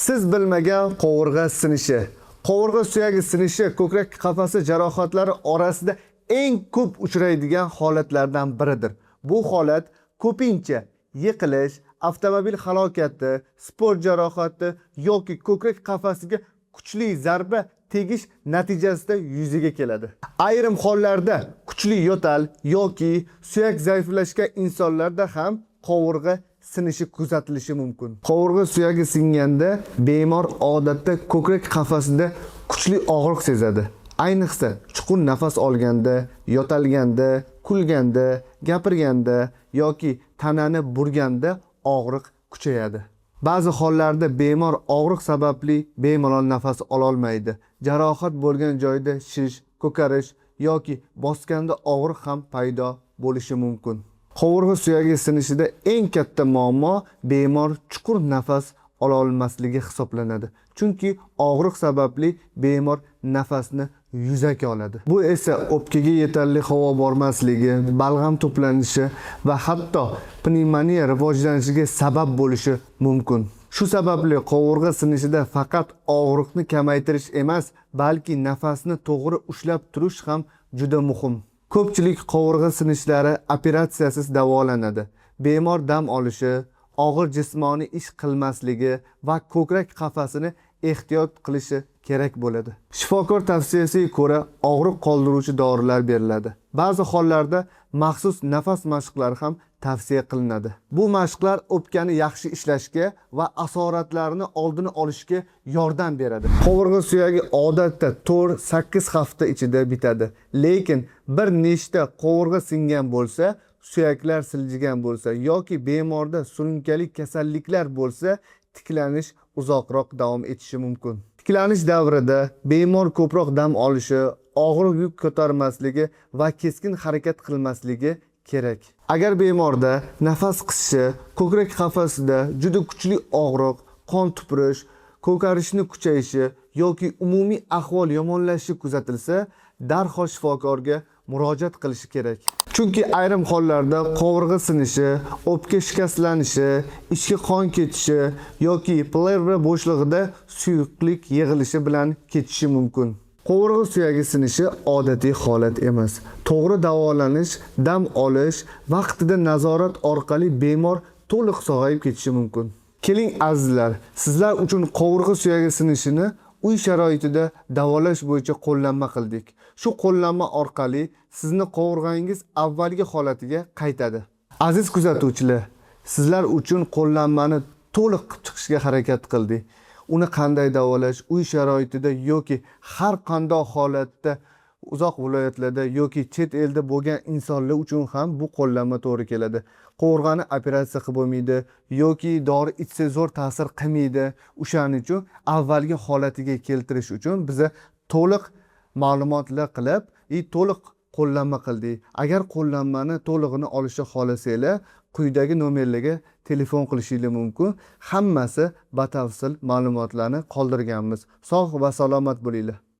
Siz bilmagan qovurg'a sinishi. Qovurg'a suyagi sinishi ko'krak qafasi jarohatlari orasida eng ko'p uchraydigan holatlardan biridir. Bu holat ko'pincha yiqilish, avtomobil halokati, sport jarohati yoki ko'krak qafasiga kuchli zarba tegish natijasida yuzaga keladi. Ayrim hollarda kuchli yo'tal yoki suyak zaiflashgan insonlarda ham qovurg'a sinishi kuzatilishi mumkin. Qovurg'a suyagi singanda bemor odatda ko'krak qafasida kuchli og'riq sezadi. Ayniqsa chuqur nafas olganda, yo'talganda, kulganda, gapirganda yoki tanani burganda og'riq kuchayadi. Ba'zi hollarda bemor og'riq sababli bemalol nafas ola olmaydi. Jarohat bo'lgan joyda shish, ko'karish yoki bosganda og'riq ham paydo bo'lishi mumkin. Qovurg'a suyagi sinishida eng katta muammo bemor chuqur nafas ola olmasligi hisoblanadi. Chunki og'riq sababli bemor nafasni yuzaki oladi. Bu esa o'pkaga yetarli havo bormasligi, balg'am to'planishi va hatto pnevmoniya rivojlanishiga sabab bo'lishi mumkin. Shu sababli qovurg'a sinishida faqat og'riqni kamaytirish emas, balki nafasni to'g'ri ushlab turish ham juda muhim. Ko'pchilik qovurg'a sinishlari operatsiyasiz davolanadi. Bemor dam olishi, og'ir jismoniy ish qilmasligi va ko'krak qafasini ehtiyot qilishi kerak bo'ladi. Shifokor tavsiyasiga ko'ra og'riq qoldiruvchi dorilar beriladi. Ba'zi hollarda maxsus nafas mashqlari ham tavsiya qilinadi. Bu mashqlar o'pkani yaxshi ishlashga va asoratlarni oldini olishga yordam beradi. Qovurg'a suyagi odatda 4-8 hafta ichida bitadi. Lekin bir nechta qovurg'a singan bo'lsa, suyaklar siljigan bo'lsa yoki bemorda surunkali kasalliklar bo'lsa, tiklanish uzoqroq davom etishi mumkin. Tiklanish davrida bemor ko'proq dam olishi, og'ir yuk ko'tarmasligi va keskin harakat qilmasligi kerak. Agar bemorda nafas qisishi, ko'krak qafasida juda kuchli og'riq, qon tupurish, ko'karishni kuchayishi yoki umumiy ahvol yomonlashishi kuzatilsa, darhol shifokorga murojaat qilishi kerak. Chunki ayrim hollarda qovurg'a sinishi, o'pka shikastlanishi, ichki qon ketishi yoki pleura bo'shlig'ida suyuqlik yig'ilishi bilan ketishi mumkin. Qovurg'a suyagi sinishi odatiy holat emas. To'g'ri davolanish, dam olish, vaqtida nazorat orqali bemor to'liq sog'ayib ketishi mumkin. Keling azizlar, sizlar uchun qovurg'a suyagi sinishini uy sharoitida davolash bo'yicha qo'llanma qildik. Shu qo'llanma orqali sizni qovurg'angiz avvalgi holatiga qaytadi. Aziz kuzatuvchilar, sizlar uchun qo'llanmani to'liq qilib chiqishga harakat qildik. Uni qanday davolash, uy sharoitida yoki har qanday holatda uzoq viloyatlarda yoki chet elda bo'lgan insonlar uchun ham bu qo'llanma to'g'ri keladi. Qovurg'ani operatsiya qilib bo'lmaydi yoki dori ichsa zo'r ta'sir qilmaydi. O'shaning uchun avvalgi holatiga keltirish uchun biza to'liq ma'lumotlar qilib, to'liq qo'llanma qildik. Agar qo'llanmani to'lig'ini olishni xohlasanglar, quyidagi nomerlarga telefon qilishingiz mumkin. Hammasi batafsil ma'lumotlarni qoldirganmiz. Sog' va salomat bo'linglar.